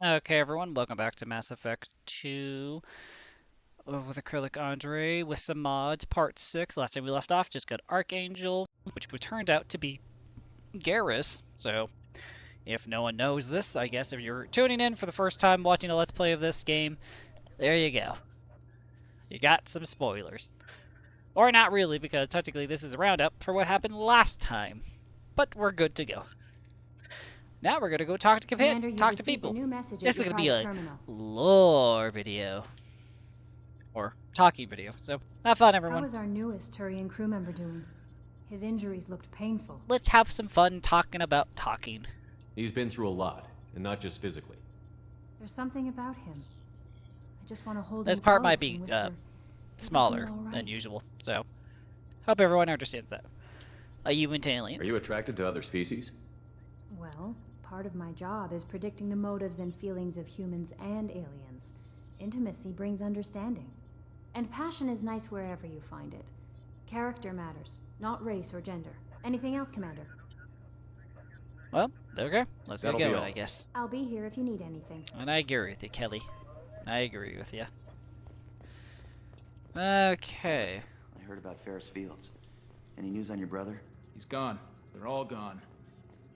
Okay, everyone, welcome back to Mass Effect 2 with Acrylic Andre with some mods, Part 6. Last time we left off, just got Archangel, which turned out to be Garrus. So, if no one knows this, I guess if you're tuning in for the first time watching a Let's Play of this game, there you go. You got some spoilers. Or not really, because technically this is a roundup for what happened last time. But we're good to go. Now we're gonna go talk to Commander, you talk to received a people. new message This at is your gonna be private a terminal. lore video. Or talking video. So have fun, everyone. How is our newest Turian crew member doing? His injuries looked painful. Let's have some fun talking about talking. He's been through a lot, and not just physically. There's something about him. I just want to hold This him part might close be and whisper, smaller "It'll be all than right." usual, so hope everyone understands that. Are you into aliens? Are you attracted to other species? Well, part of my job is predicting the motives and feelings of humans and aliens. Intimacy brings understanding. And passion is nice wherever you find it. Character matters, not race or gender. Anything else, Commander? Well, okay. Let's That'll get be going, all. I guess. I'll be here if you need anything. And I agree with you, Kelly. I agree with you. Okay. I heard about Ferris Fields. Any news on your brother? He's gone. They're all gone.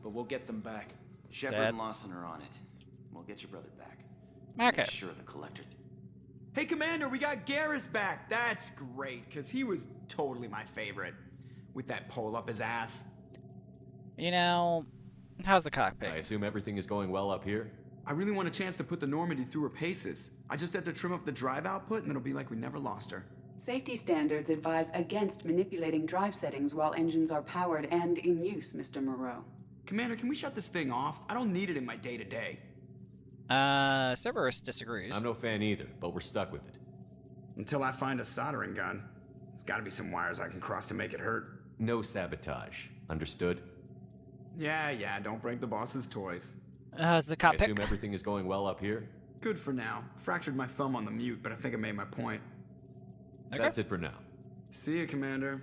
But we'll get them back. Shepard Sad. and Lawson are on it. We'll get your brother back. Okay. Make sure the collector. Hey, Commander, we got Garrus back. That's great, because he was totally my favorite. With that pole up his ass. You know, how's the I cockpit? assume everything is going well up here? I really want a chance to put the Normandy through her paces. I just have to trim up the drive output, and it'll be like we never lost her. Safety standards advise against manipulating drive settings while engines are powered and in use, Mr. Moreau. Commander, can we shut this thing off? I don't need it in my day-to-day. Cerberus disagrees. I'm no fan either, but we're stuck with it. Until I find a soldering gun. There's gotta be some wires I can cross to make it hurt. No sabotage. Understood? Yeah, don't break the boss's toys. How's the I cockpit? assume everything is going well up here? Good for now. Fractured my thumb on the mute, but I think I made my point. Okay. That's it for now. See you, Commander.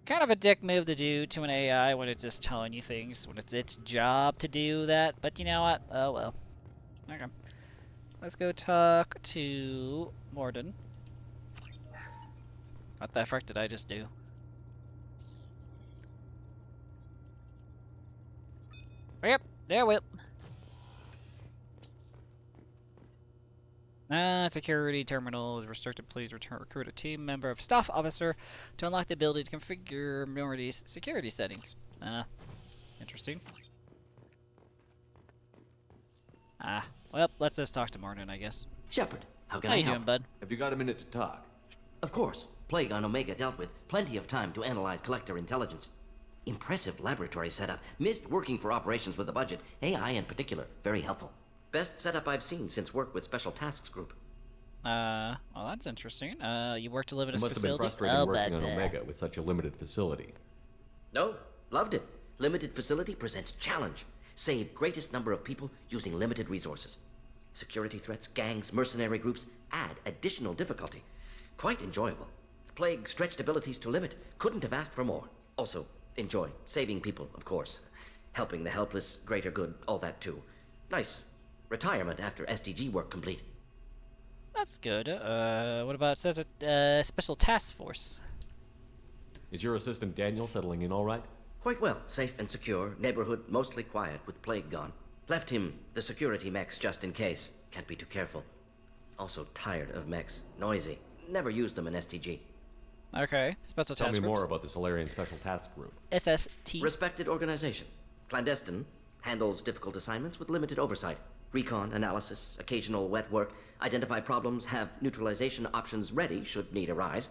Kind of a dick move to do to an AI when it's just telling you things, when it's its job to do that, but you know what? Oh well. Okay. Let's go talk to Mordin. What the frick did I just do? Yep, there we security terminal is restricted. Please recruit a team member of staff officer to unlock the ability to configure Mordin's security settings. Interesting. Well, let's just talk to Mordin, I guess. Shepard, how can How I you help? doing, bud? Have you got a minute to talk? Of course. Plague on Omega dealt with. Plenty of time to analyze collector intelligence. Impressive laboratory setup. Missed working for operations with a budget. AI in particular. Very helpful. Best setup I've seen since work with Special Tasks Group. Well, that's interesting. You work to live in It a must have been facility? frustrating working on blah, blah. Omega with such a limited facility. No, loved it. Limited facility presents challenge. Save greatest number of people using limited resources. Security threats, gangs, mercenary groups add additional difficulty. Quite enjoyable. Plague stretched abilities to limit. Couldn't have asked for more. Also, enjoy. Saving people, of course. Helping the helpless, greater good, all that too. Nice. Retirement after SDG work complete. That's good. What about, it says a special task force? Is your assistant Daniel settling in all right? Quite well. Safe and secure. Neighborhood mostly quiet with Plague gone. Left him the security mechs just in case. Can't be too careful. Also tired of mechs. Noisy. Never used them in STG. Okay, special Tell task me groups. more about the Solarian Special Task Group. SST. Respected organization. Clandestine. Handles difficult assignments with limited oversight. Recon, analysis, occasional wet work. Identify problems, have neutralization options ready should need arise.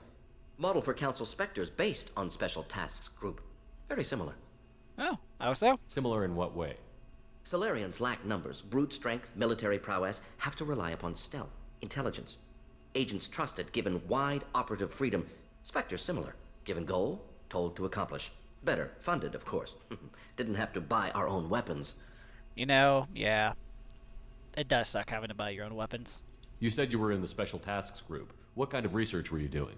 Model for Council Spectres based on Special Tasks Group. Very similar. Oh, how so? Similar in what way? Solarians lack numbers, brute strength, military prowess, have to rely upon stealth, intelligence. Agents trusted, given wide operative freedom. Spectres similar, given goal, told to accomplish. Better, funded, of course. Didn't have to buy our own weapons. You know, yeah. It does suck having to buy your own weapons. You said you were in the Special Tasks Group. What kind of research were you doing?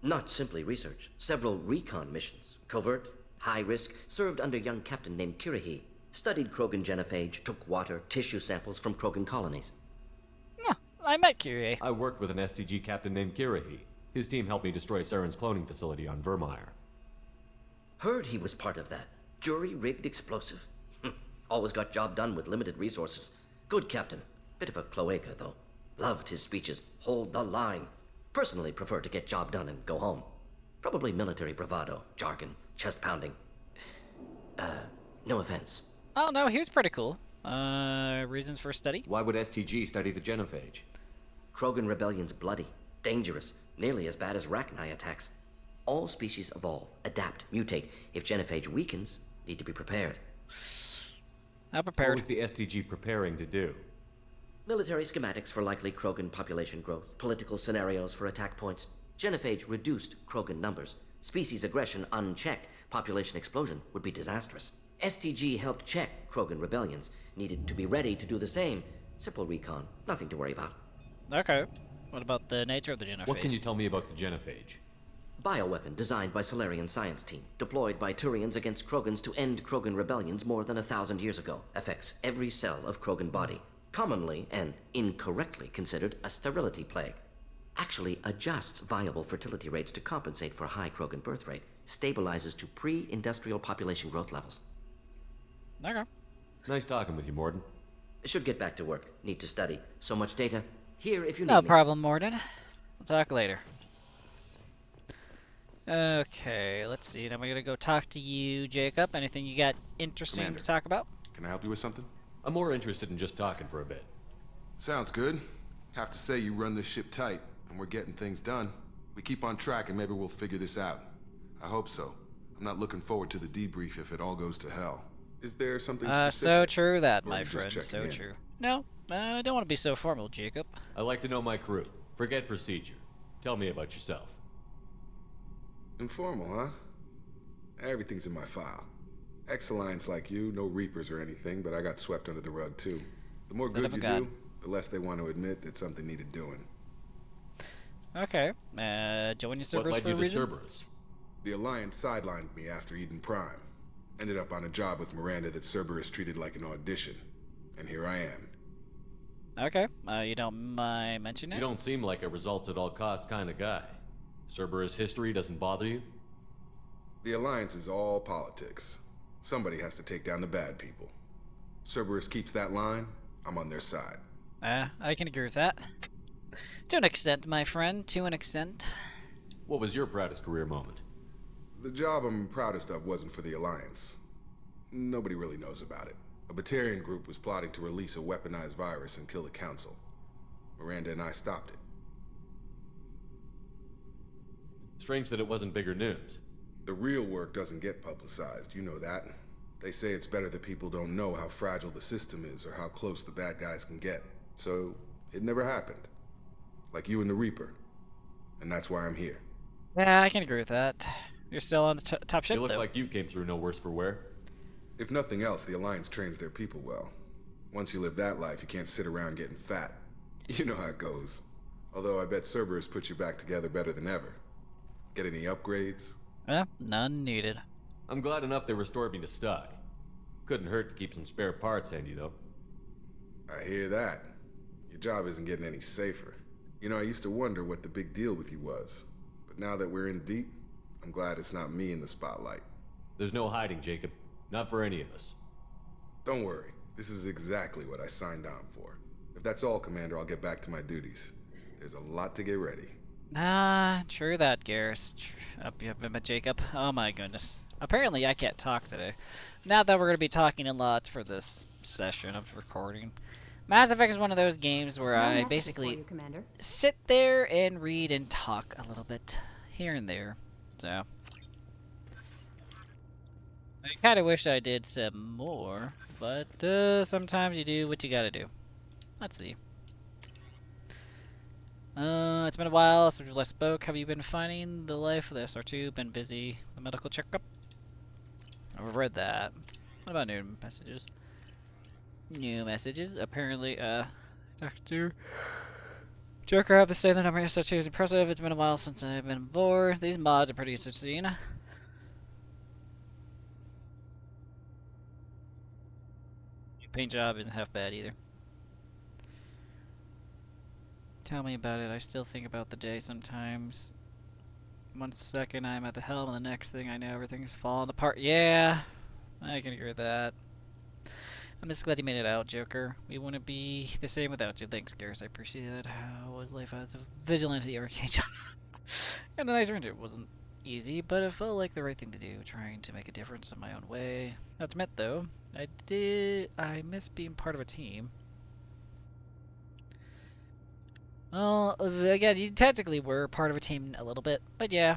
Not simply research, several recon missions. Covert, high risk, served under young captain named Kirihi. Studied Krogan genophage, took water, tissue samples from Krogan colonies. Yeah, I met Curie. I worked with an STG captain named Kirahi. His team helped me destroy Saren's cloning facility on Vermeer. Heard he was part of that. Jury-rigged explosive. Always got job done with limited resources. Good captain. Bit of a cloaca, though. Loved his speeches. Hold the line. Personally prefer to get job done and go home. Probably military bravado, jargon, chest pounding. No offense. Oh no, he was pretty cool. Reasons for study? Why would STG study the genophage? Krogan rebellion's bloody, dangerous, nearly as bad as Rachni attacks. All species evolve, adapt, mutate. If genophage weakens, need to be prepared. How What prepared? was the STG preparing to do? Military schematics for likely Krogan population growth, political scenarios for attack points. Genophage reduced Krogan numbers. Species aggression unchecked, population explosion would be disastrous. STG helped check Krogan rebellions. Needed to be ready to do the same. Simple recon, nothing to worry about. Okay. What about the nature of the genophage? What can you tell me about the genophage? Bioweapon designed by Solarian science team, deployed by Turians against Krogans to end Krogan rebellions more than 1,000 years ago. Affects every cell of Krogan body. Commonly and incorrectly considered a sterility plague. Actually adjusts viable fertility rates to compensate for high Krogan birth rate. Stabilizes to pre-industrial population growth levels. Okay. Nice talking with you, Morden. Should get back to work. Need to study. So much data. Here if you need No me. problem, Morden. We'll talk later. Okay, let's see. Now we're gonna go talk to you, Jacob. Anything you got interesting Commander. to talk about? Can I help you with something? I'm more interested in just talking for a bit. Sounds good. Have to say you run this ship tight, and we're getting things done. We keep on track and maybe we'll figure this out. I hope so. I'm not looking forward to the debrief if it all goes to hell. Is there something specific? So true that, Or my you just friend. checking So in? true. No, I don't want to be so formal, Jacob. I like to know my crew. Forget procedure. Tell me about yourself. Informal, huh? Everything's in my file. Ex-Alliance like you, no Reapers or anything, but I got swept under the rug too. The more Son good of a you god. do, the less they want to admit that something needed doing. Okay. Join your What Cerberus led for you a to reason? Cerberus? The Alliance sidelined me after Eden Prime. Ended up on a job with Miranda that Cerberus treated like an audition. And here I am. Okay. You don't mind mentioning it? You don't seem like a results at all costs kind of guy. Cerberus history doesn't bother you? The Alliance is all politics. Somebody has to take down the bad people. Cerberus keeps that line, I'm on their side. I can agree with that. To an extent, my friend. To an extent. What was your proudest career moment? The job I'm proudest of wasn't for the Alliance. Nobody really knows about it. A Batarian group was plotting to release a weaponized virus and kill the Council. Miranda and I stopped it. Strange that it wasn't bigger news. The real work doesn't get publicized, you know that. They say it's better that people don't know how fragile the system is or how close the bad guys can get. So, it never happened. Like you and the Reaper. And that's why I'm here. Yeah, I can agree with that. You're still on the top ship, You look though. like you came through no worse for wear. If nothing else, the Alliance trains their people well. Once you live that life, you can't sit around getting fat. You know how it goes. Although I bet Cerberus put you back together better than ever. Get any upgrades? None needed. I'm glad enough they restored me to stock. Couldn't hurt to keep some spare parts handy, though. I hear that. Your job isn't getting any safer. You know, I used to wonder what the big deal with you was. But now that we're in deep, I'm glad it's not me in the spotlight. There's no hiding, Jacob. Not for any of us. Don't worry. This is exactly what I signed on for. If that's all, Commander, I'll get back to my duties. There's a lot to get ready. True that, Garrus. But Jacob. Oh my goodness. Apparently I can't talk today. Not that we're going to be talking a lot for this session of recording. Mass Effect is one of those games where No I messages basically for you, Commander. sit there and read and talk a little bit here and there. So I kind of wish I did some more, but sometimes you do what you gotta do. Let's see. It's been a while since we last spoke. Have you been finding the life of the SR2? Been busy? The medical checkup? I've read that. What about new messages? New messages. Apparently, Dr. Joker, I have to say the number of SR2 is impressive. It's been a while since I've been aboard. These mods are pretty interesting. paint job isn't half bad either. Tell me about it. I still think about the day sometimes. One second I'm at the helm, and the next thing I know everything's falling apart. Yeah, I can agree with that. I'm just glad you made it out, Joker. We wouldn't be the same without you. Thanks, Garrus. I appreciate it. How was life as a vigilante archangel? And a nice render. It wasn't easy, but it felt like the right thing to do, trying to make a difference in my own way. That's meant, though. I miss being part of a team. Well, again, you technically were part of a team a little bit, but yeah.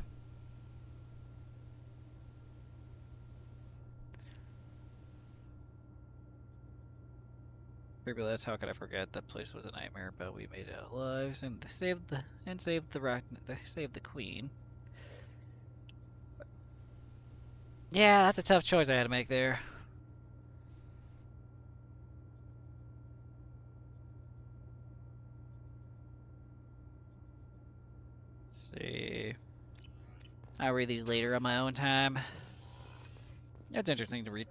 That's how could I forget? That place was a nightmare, but we made it out alive and saved the queen. Yeah, that's a tough choice I had to make there. Let's see. I'll read these later on my own time. That's interesting to read.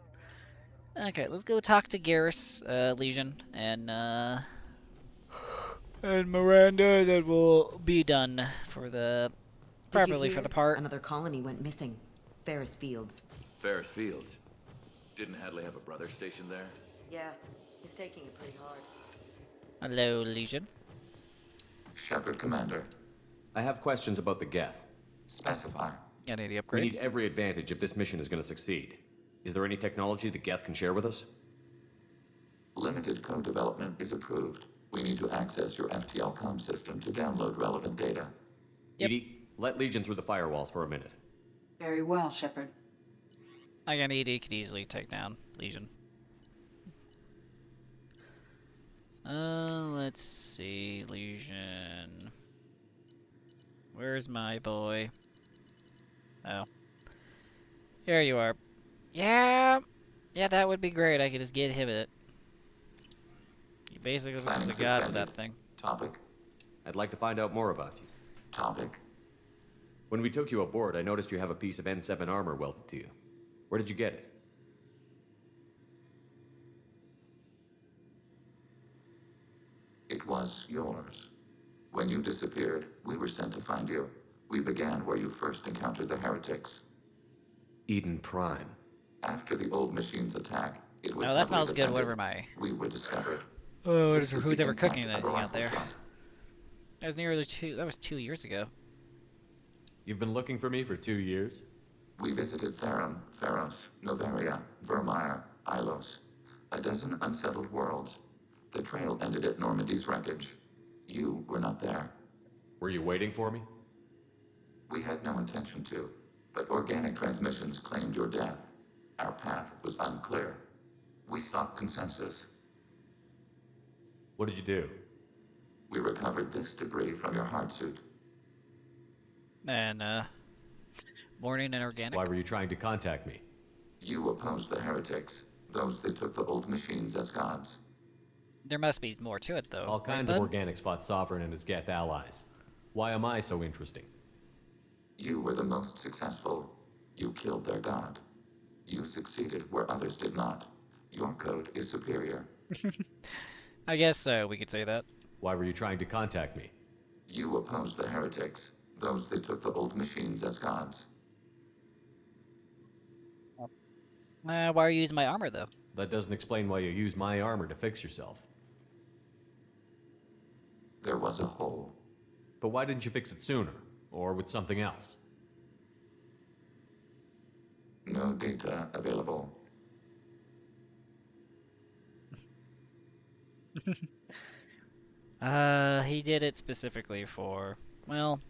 Okay, let's go talk to Garrus, Legion, and Miranda. That will be done for the properly for the part. Another colony went missing. Ferris Fields. Ferris Fields. Didn't Hadley have a brother stationed there? Yeah, he's taking it pretty hard. Hello, Legion. Shepard, Commander. I have questions about the Geth. Specify. Got any upgrades? We need every advantage if this mission is going to succeed. Is there any technology the Geth can share with us? Limited co-development is approved. We need to access your FTL comm system to download relevant data. Yep. EDI, let Legion through the firewalls for a minute. Very well, Shepard. I got ED could easily take down Legion. Let's see, Legion. Where's my boy? Oh. Here you are. Yeah, that would be great. I could just get him it. He basically becomes a god with that thing. Topic. I'd like to find out more about you. Topic. When we took you aboard, I noticed you have a piece of N7 armor welded to you. Where did you get it? It was yours. When you disappeared, we were sent to find you. We began where you first encountered the heretics. Eden Prime. After the old machine's attack, it was Oh, that smells good. defended. Whatever my... We were discovered. Oh, This was who's the ever impact cooking of anything a out rifle there? shot. That was nearly that was 2 years ago. You've been looking for me for 2 years? We visited Therum, Pharos, Noveria, Vermeer, Ilos. A dozen unsettled worlds. The trail ended at Normandy's wreckage. You were not there. Were you waiting for me? We had no intention to, but organic transmissions claimed your death. Our path was unclear. We sought consensus. What did you do? We recovered this debris from your hard suit. And, morning and organic. Why were you trying to contact me? You opposed the heretics, those that took the old machines as gods. There must be more to it, though. All kinds of organics fought Sovereign and his Geth allies. Why am I so interesting? You were the most successful. You killed their god. You succeeded where others did not. Your code is superior. I guess we could say that. Why were you trying to contact me? You opposed the heretics, those that took the old machines as gods. Why are you using my armor, though? That doesn't explain why you used my armor to fix yourself. There was a hole. But why didn't you fix it sooner? Or with something else? No data available. He did it specifically for, well...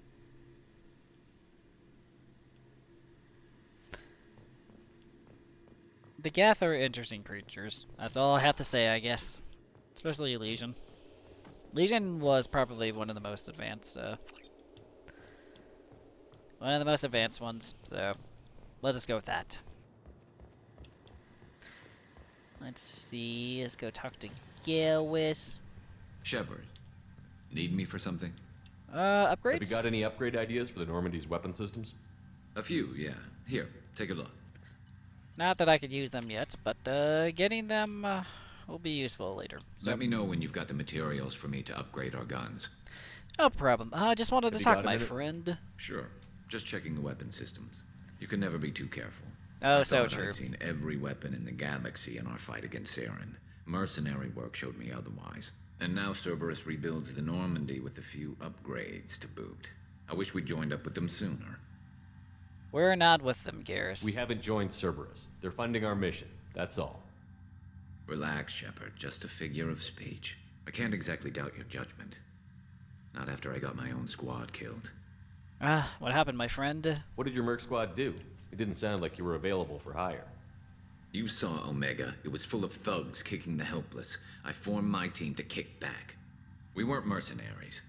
The Geth are interesting creatures. That's all I have to say, I guess. Especially Legion. Legion was probably one of the most advanced, one of the most advanced ones, so let us go with that. Let's see, let's go talk to Garrus. Shepard, need me for something? Upgrades? Have you got any upgrade ideas for the Normandy's weapon systems? A few, yeah. Here, take a look. Not that I could use them yet, but getting them will be useful later. So, Let me know when you've got the materials for me to upgrade our guns. no problem. I just wanted Have to you talk got to a my minute? friend. Sure. Just checking the weapon systems. You can never be too careful. Oh, I so thought true. I'd seen every weapon in the galaxy in our fight against Saren. Mercenary work showed me otherwise. And now Cerberus rebuilds the Normandy with a few upgrades to boot. I wish we'd joined up with them sooner. We're not with them, Garrus. We haven't joined Cerberus. They're funding our mission. That's all. Relax, Shepard. Just a figure of speech. I can't exactly doubt your judgment. Not after I got my own squad killed. What happened, my friend? What did your merc squad do? It didn't sound like you were available for hire. You saw Omega. It was full of thugs kicking the helpless. I formed my team to kick back. We weren't mercenaries.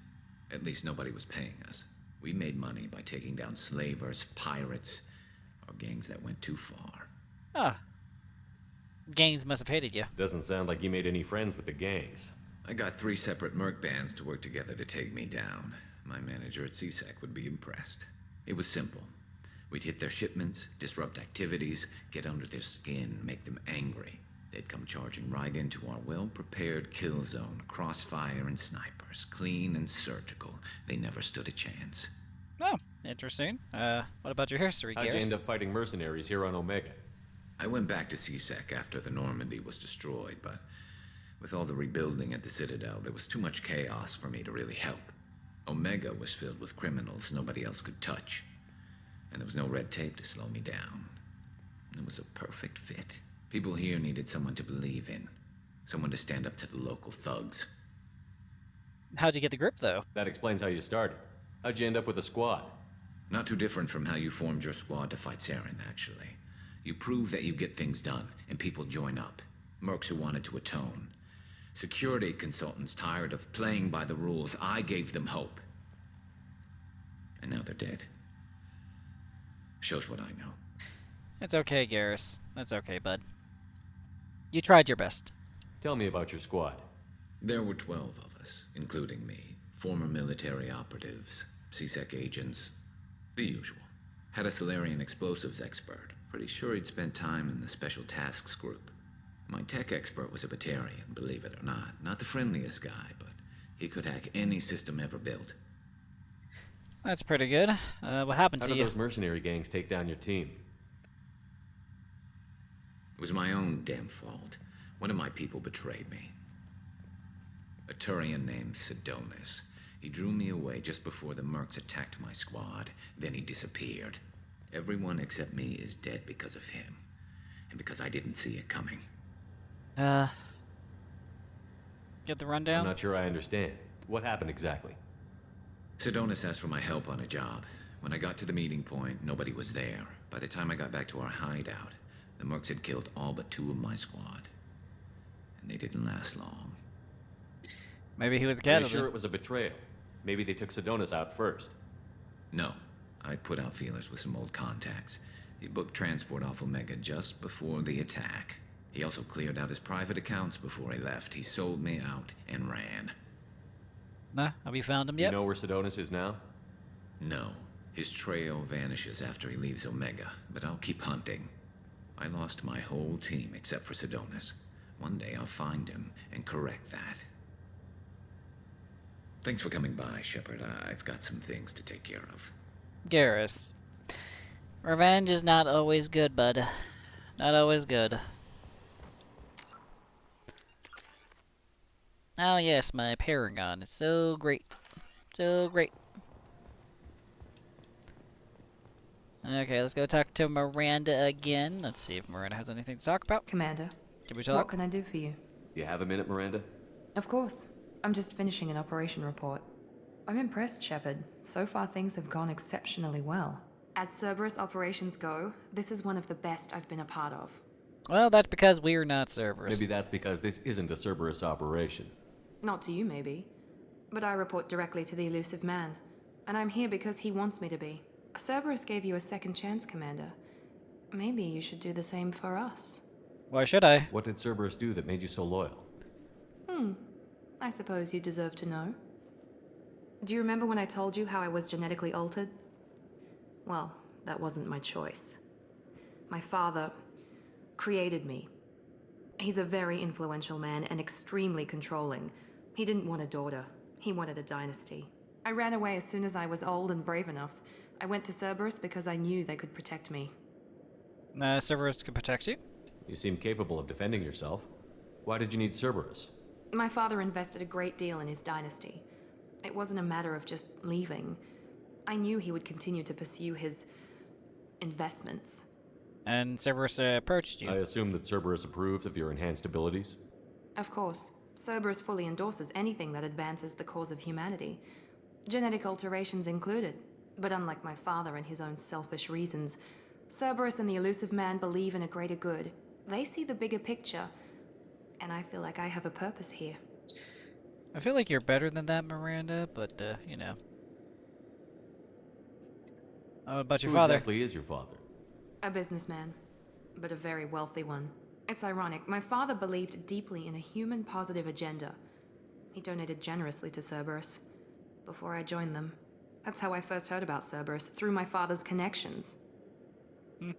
At least nobody was paying us. We made money by taking down slavers, pirates, or gangs that went too far. Ah. Gangs must have hated you. Doesn't sound like you made any friends with the gangs. I got 3 separate merc bands to work together to take me down. My manager at CSEC would be impressed. It was simple. We'd hit their shipments, disrupt activities, get under their skin, make them angry. They'd come charging right into our well-prepared kill zone, crossfire and snipers, clean and surgical. They never stood a chance. Oh, interesting. What about your history, How'd you Garrus? end up fighting mercenaries here on Omega? I went back to CSEC after the Normandy was destroyed, but with all the rebuilding at the Citadel, there was too much chaos for me to really help. Omega was filled with criminals nobody else could touch, and there was no red tape to slow me down. It was a perfect fit. People here needed someone to believe in, someone to stand up to the local thugs. How'd you get the grip, though? That explains how you started. How'd you end up with a squad? Not too different from how you formed your squad to fight Saren, actually. You prove that you get things done, and people join up. Mercs who wanted to atone. Security consultants tired of playing by the rules. I gave them hope. And now they're dead. Shows what I know. It's okay, Garrus. That's okay, bud. You tried your best. Tell me about your squad. There were 12 of us, including me. Former military operatives, CSEC agents, the usual. Had a Solarian explosives expert. Pretty sure he'd spent time in the Special Tasks Group. My tech expert was a Batarian, believe it or not. Not the friendliest guy, but he could hack any system ever built. That's pretty good. What happened How to did you? those mercenary gangs take down your team? It was my own damn fault. One of my people betrayed me. A Turian named Sidonis. He drew me away just before the mercs attacked my squad. Then he disappeared. Everyone except me is dead because of him. And because I didn't see it coming. Get the rundown? I'm not sure I understand. What happened exactly? Sidonis asked for my help on a job. When I got to the meeting point, nobody was there. By the time I got back to our hideout, the mercs had killed all but 2 of my squad. And they didn't last long. Maybe he was Are you Canada. sure it was a betrayal? Maybe they took Sidonis out first. No. I put out feelers with some old contacts. He booked transport off Omega just before the attack. He also cleared out his private accounts before he left. He sold me out and ran. Nah, have you found him You yet? know where Sidonis is now? No. His trail vanishes after he leaves Omega, but I'll keep hunting. I lost my whole team except for Sidonis. One day I'll find him and correct that. Thanks for coming by, Shepard. I've got some things to take care of. Garrus. Revenge is not always good, bud. Not always good. Oh yes, my Paragon. It's so great. So great. Okay, let's go talk to Miranda again. Let's see if Miranda has anything to talk about. Commander, Can we talk? what can I do for you? You have a minute, Miranda? Of course. I'm just finishing an operation report. I'm impressed, Shepard. So far things have gone exceptionally well. As Cerberus operations go, this is one of the best I've been a part of. Well, that's because we're not Cerberus. Maybe that's because this isn't a Cerberus operation. Not to you, maybe. But I report directly to the Elusive Man. And I'm here because he wants me to be. Cerberus gave you a second chance, Commander. Maybe you should do the same for us. Why should I? What did Cerberus do that made you so loyal? I suppose you deserve to know. Do you remember when I told you how I was genetically altered? Well, that wasn't my choice. My father created me. He's a very influential man and extremely controlling. He didn't want a daughter. He wanted a dynasty. I ran away as soon as I was old and brave enough. I went to Cerberus because I knew they could protect me. Cerberus can protect you? You seem capable of defending yourself. Why did you need Cerberus? My father invested a great deal in his dynasty. It wasn't a matter of just leaving. I knew he would continue to pursue his investments. And Cerberus approached you. I assume that Cerberus approved of your enhanced abilities? Of course. Cerberus fully endorses anything that advances the cause of humanity. Genetic alterations included. But unlike my father and his own selfish reasons, Cerberus and the Elusive Man believe in a greater good. They see the bigger picture, and I feel like I have a purpose here. I feel like you're better than that, Miranda, but, you know. How about your father? Who exactly is your father? A businessman, but a very wealthy one. It's ironic. My father believed deeply in a human-positive agenda. He donated generously to Cerberus before I joined them. That's how I first heard about Cerberus, through my father's connections. You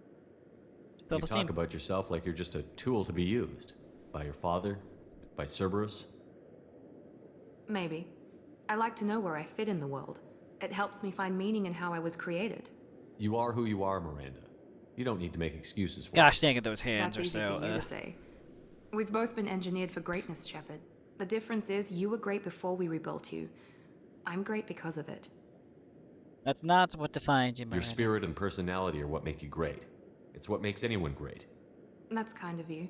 talk about yourself like you're just a tool to be used. By your father? By Cerberus? Maybe. I like to know where I fit in the world. It helps me find meaning in how I was created. You are who you are, Miranda. You don't need to make excuses for Gosh dang it, those hands That's are easy so, for you to say. We've both been engineered for greatness, Shepard. The difference is you were great before we rebuilt you. I'm great because of it. That's not what defines you, Your Miranda. spirit and personality are what make you great. It's what makes anyone great. That's kind of you.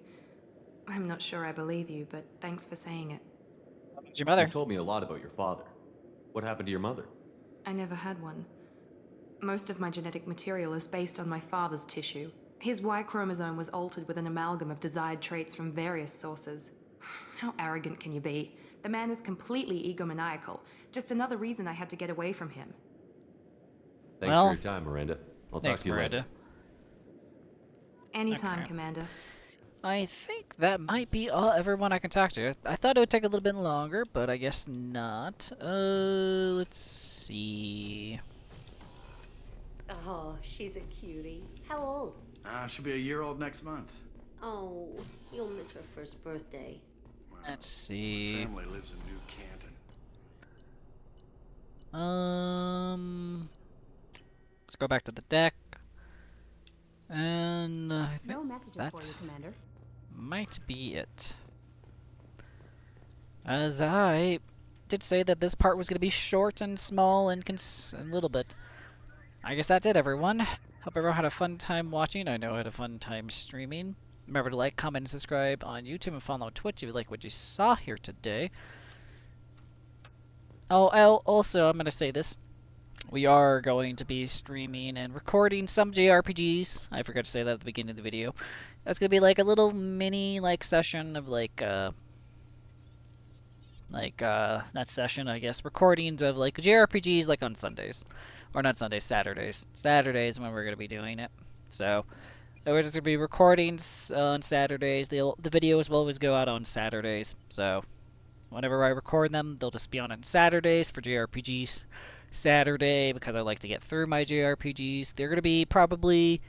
I'm not sure I believe you, but thanks for saying it. What's your mother? You've told me a lot about your father. What happened to your mother? I never had one. Most of my genetic material is based on my father's tissue. His Y chromosome was altered with an amalgam of desired traits from various sources. How arrogant can you be? The man is completely egomaniacal. Just another reason I had to get away from him. Thanks for your time, Miranda. I'll talk to you Miranda. later. Anytime, Okay. Commander. I think that might be everyone I can talk to. I thought it would take a little bit longer, but I guess not. Let's see. Oh, she's a cutie. How old? She'll be a year old next month. Oh, you'll miss her first birthday. Let's see. Family lives in New Canton. Let's go back to the deck. And I think No messages that for you, Commander. might be it. As I did say that this part was going to be short and small and a little bit. I guess that's it, everyone. Hope everyone had a fun time watching. I know I had a fun time streaming. Remember to like, comment, and subscribe on YouTube and follow on Twitch if you like what you saw here today. Oh, also, I'm going to say this. We are going to be streaming and recording some JRPGs. I forgot to say that at the beginning of the video. That's going to be like a little mini session of not session, I guess, recordings of JRPGs on Sundays. Or not Sundays, Saturdays. Saturdays when we're going to be doing it. So, we're just going to be recordings on Saturdays. The videos will always go out on Saturdays. So, whenever I record them, they'll just be on Saturdays for JRPGs. Saturday, because I like to get through my JRPGs. They're going to be probably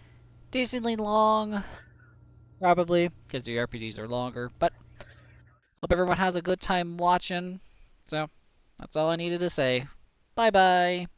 decently long. Probably, because JRPGs are longer. But, hope everyone has a good time watching. So, that's all I needed to say. Bye-bye.